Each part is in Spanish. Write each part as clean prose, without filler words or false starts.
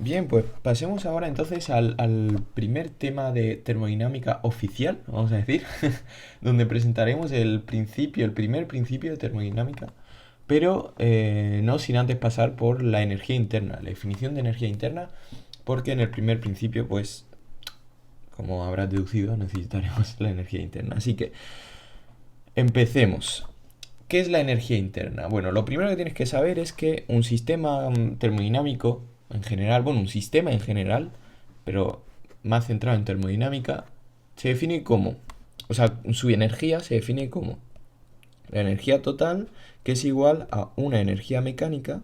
Bien, pues pasemos ahora entonces al primer tema de termodinámica oficial, vamos a decir, donde presentaremos el primer principio de termodinámica, pero no sin antes pasar por la energía interna, la definición de energía interna, porque en el primer principio, pues, como habrás deducido, necesitaremos la energía interna. Así que empecemos. ¿Qué es la energía interna? Bueno, lo primero que tienes que saber es que un sistema termodinámico en general, bueno, un sistema en general, pero más centrado en termodinámica, se define como, o sea, su energía se define como la energía total, que es igual a una energía mecánica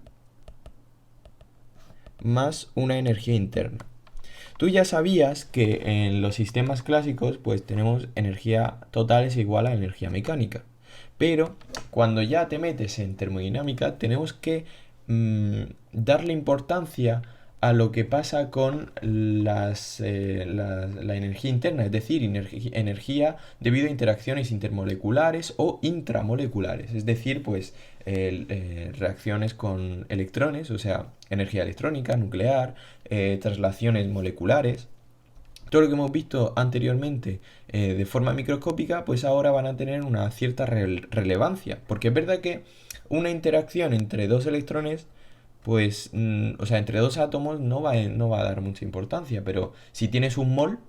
más una energía interna. Tú ya sabías que en los sistemas clásicos pues tenemos energía total es igual a energía mecánica. Pero cuando ya te metes en termodinámica tenemos que darle importancia a lo que pasa con la energía interna, es decir, energía debido a interacciones intermoleculares o intramoleculares, es decir, pues reacciones con electrones, o sea, energía electrónica, nuclear, traslaciones moleculares. Todo lo que hemos visto anteriormente de forma microscópica, pues ahora van a tener una cierta relevancia, porque es verdad que una interacción entre dos electrones pues, o sea, entre dos átomos no va a dar mucha importancia, pero si tienes un mol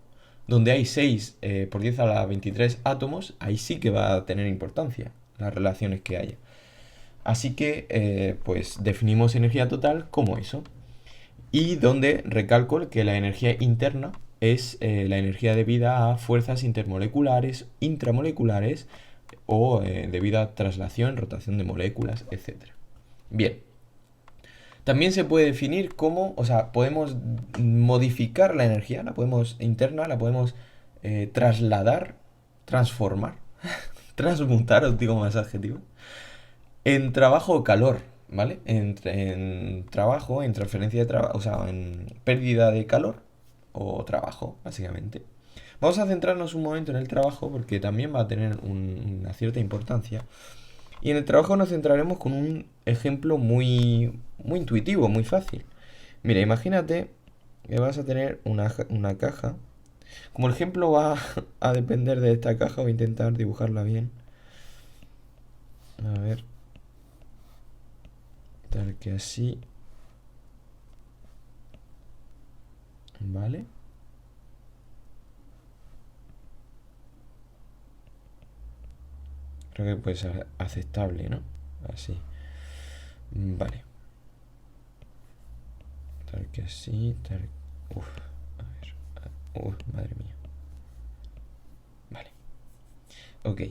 donde hay 6 por 10 a la 23 átomos, ahí sí que va a tener importancia las relaciones que haya. Así que, pues, definimos energía total como eso. Y donde recalco que la energía interna es la energía debida a fuerzas intermoleculares, intramoleculares o debido a traslación, rotación de moléculas, etcétera. Bien, también se puede definir como, o sea, podemos modificar la energía, la podemos interna, la podemos trasladar, transformar, transmutar, os digo más adjetivos, en trabajo o calor, ¿vale? En trabajo, en transferencia de trabajo, o sea, en pérdida de calor o trabajo, básicamente. Vamos a centrarnos un momento en el trabajo porque también va a tener una cierta importancia. Y en el trabajo nos centraremos con un ejemplo muy intuitivo, muy fácil. Mira, imagínate que vas a tener una caja. Como el ejemplo va a depender de esta caja, voy a intentar dibujarla bien. A ver, tal que así. ¿Vale? Creo que puede ser aceptable, ¿no? Así. Vale. Tal que así, tal... Uf, a ver. Uf, madre mía. Vale. Ok.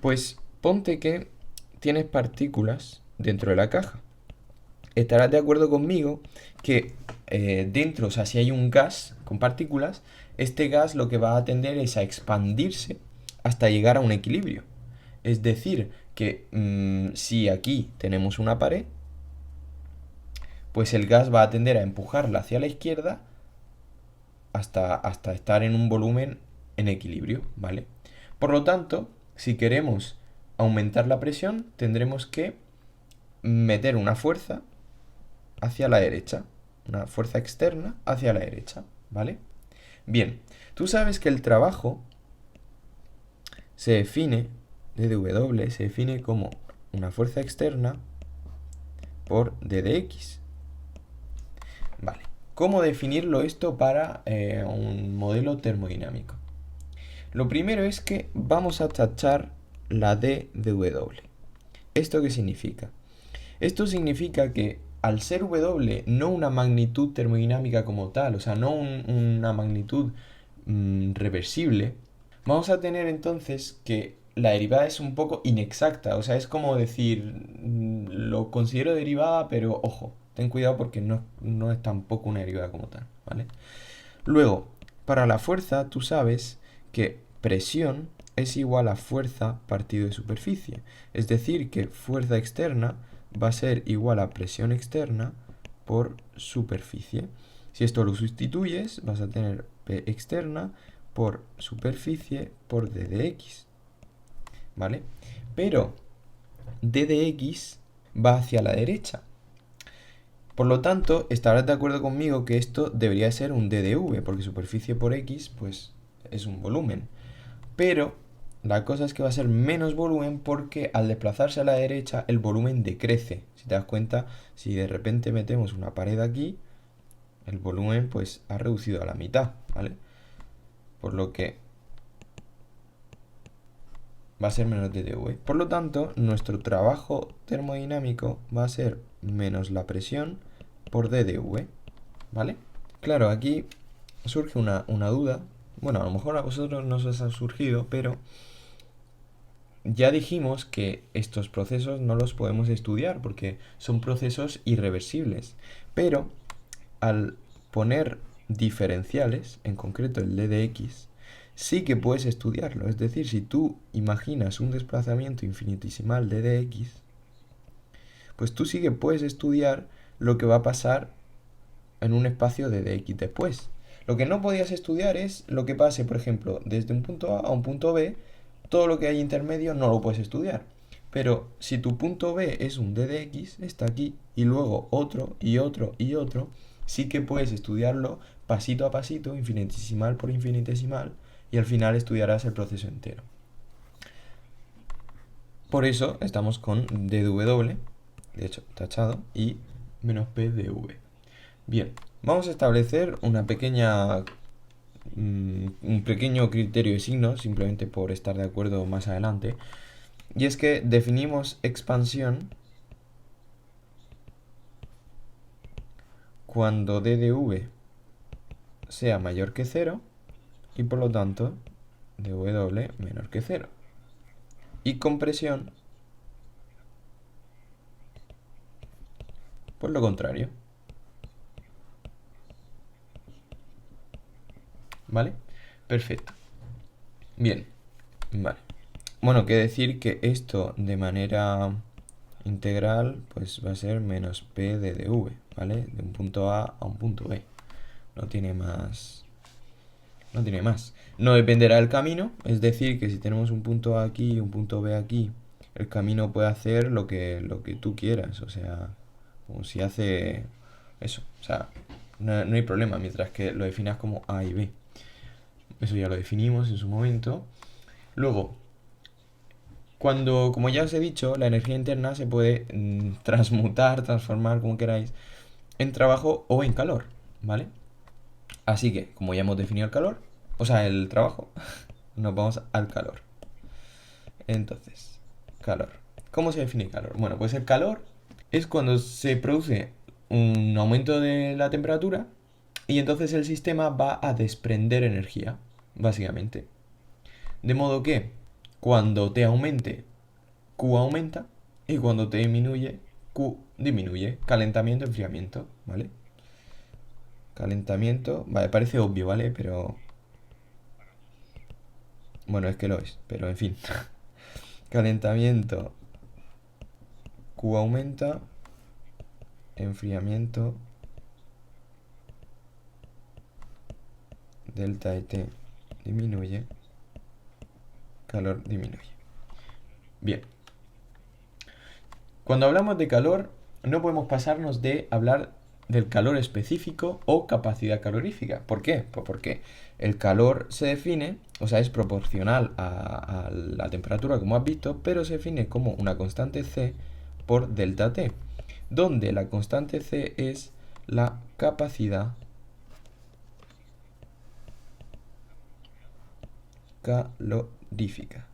Pues ponte que tienes partículas dentro de la caja. Estarás de acuerdo conmigo que dentro, o sea, si hay un gas con partículas, este gas lo que va a tender es a expandirse hasta llegar a un equilibrio. Es decir, que si aquí tenemos una pared, pues el gas va a tender a empujarla hacia la izquierda hasta estar en un volumen en equilibrio, ¿vale? Por lo tanto, si queremos aumentar la presión, tendremos que meter una fuerza hacia la derecha, una fuerza externa hacia la derecha, ¿vale? Bien, tú sabes que el trabajo se define, dW, se define como una fuerza externa por d de x. Vale, ¿cómo definirlo esto para un modelo termodinámico? Lo primero es que vamos a tachar la d de W. ¿Esto qué significa? Esto significa que al ser W no una magnitud termodinámica como tal, o sea, no una magnitud reversible, vamos a tener entonces que la derivada es un poco inexacta, o sea, es como decir, lo considero derivada, pero ojo, ten cuidado porque no es tampoco una derivada como tal, ¿vale? Luego, para la fuerza, tú sabes que presión es igual a fuerza partido de superficie. Es decir, que fuerza externa va a ser igual a presión externa por superficie. Si esto lo sustituyes, vas a tener P externa por superficie por d de x. ¿Vale? Pero d de x va hacia la derecha. Por lo tanto, estarás de acuerdo conmigo que esto debería ser un DDV, porque superficie por X, pues es un volumen. Pero la cosa es que va a ser menos volumen porque al desplazarse a la derecha el volumen decrece. Si te das cuenta, si de repente metemos una pared aquí, el volumen pues ha reducido a la mitad, ¿vale? Por lo que va a ser menos DDV. Por lo tanto, nuestro trabajo termodinámico va a ser menos la presión por DDV, ¿vale? Claro, aquí surge una duda. Bueno, a lo mejor a vosotros no os ha surgido, pero ya dijimos que estos procesos no los podemos estudiar porque son procesos irreversibles. Pero al poner diferenciales, en concreto el d de x, sí que puedes estudiarlo. Es decir, si tú imaginas un desplazamiento infinitesimal d de x, pues tú sí que puedes estudiar lo que va a pasar en un espacio de dx después. Lo que no podías estudiar es lo que pase, por ejemplo, desde un punto A a un punto B, todo lo que hay intermedio no lo puedes estudiar. Pero si tu punto B es un d de x, está aquí, y luego otro, y otro, y otro, sí que puedes estudiarlo pasito a pasito, infinitesimal por infinitesimal, y al final estudiarás el proceso entero. Por eso estamos con dw, de hecho tachado, y menos pdv. Bien, vamos a establecer una pequeña un pequeño criterio de signos, simplemente por estar de acuerdo más adelante. Y es que definimos expansión cuando dv sea mayor que 0 y por lo tanto dw menor que 0. Y compresión, pues lo contrario. ¿Vale? Perfecto. Bien, vale. Bueno, que decir que esto de manera integral pues va a ser menos p de dv, ¿vale? De un punto A a un punto B. No tiene más. No tiene más. No dependerá del camino, es decir, que si tenemos un punto A aquí y un punto B aquí, el camino puede hacer lo que tú quieras, o sea, como si hace eso, o sea, no hay problema mientras que lo definas como A y B. Eso ya lo definimos en su momento. Luego, como ya os he dicho, la energía interna se puede transmutar, transformar, como queráis, en trabajo o en calor, ¿vale? Así que, como ya hemos definido el calor, o sea, el trabajo, nos vamos al calor. Entonces, calor. ¿Cómo se define calor? Bueno, pues el calor es cuando se produce un aumento de la temperatura y entonces el sistema va a desprender energía, básicamente. De modo que cuando T aumente, Q aumenta y cuando T disminuye, Q disminuye. Calentamiento, enfriamiento, ¿vale? Calentamiento, vale, parece obvio, ¿vale? Pero bueno, es que lo es, pero en fin. Calentamiento, Q aumenta, enfriamiento, delta de T disminuye, calor disminuye. Bien. Cuando hablamos de calor, no podemos pasarnos de hablar del calor específico o capacidad calorífica. ¿Por qué? Pues porque el calor se define, o sea, es proporcional a la temperatura, como has visto, pero se define como una constante C por delta T, donde la constante C es la capacidad calorífica.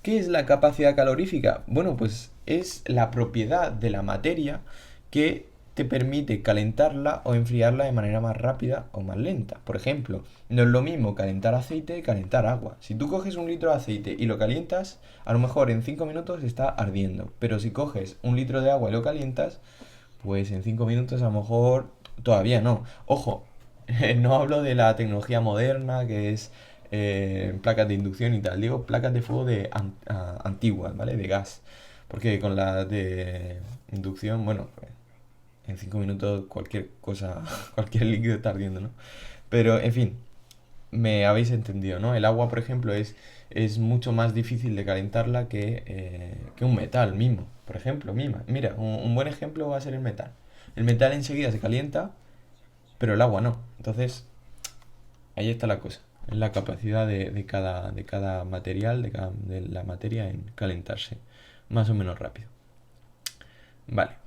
¿Qué es la capacidad calorífica? Bueno, pues es la propiedad de la materia que te permite calentarla o enfriarla de manera más rápida o más lenta. Por ejemplo, no es lo mismo calentar aceite que calentar agua. Si tú coges un litro de aceite y lo calientas, a lo mejor en 5 minutos está ardiendo. Pero si coges un litro de agua y lo calientas, pues en 5 minutos a lo mejor todavía no. Ojo, no hablo de la tecnología moderna que es placas de inducción y tal. Digo placas de fuego antiguas, ¿vale? De gas. Porque con las de inducción, bueno, pues, en 5 minutos cualquier cosa, cualquier líquido está ardiendo, ¿no? Pero, en fin, me habéis entendido, ¿no? El agua, por ejemplo, es mucho más difícil de calentarla que un metal mismo, por ejemplo. Mira, un buen ejemplo va a ser el metal. El metal enseguida se calienta, pero el agua no. Entonces, ahí está la cosa. Es la capacidad de cada material, de la materia en calentarse más o menos rápido. Vale.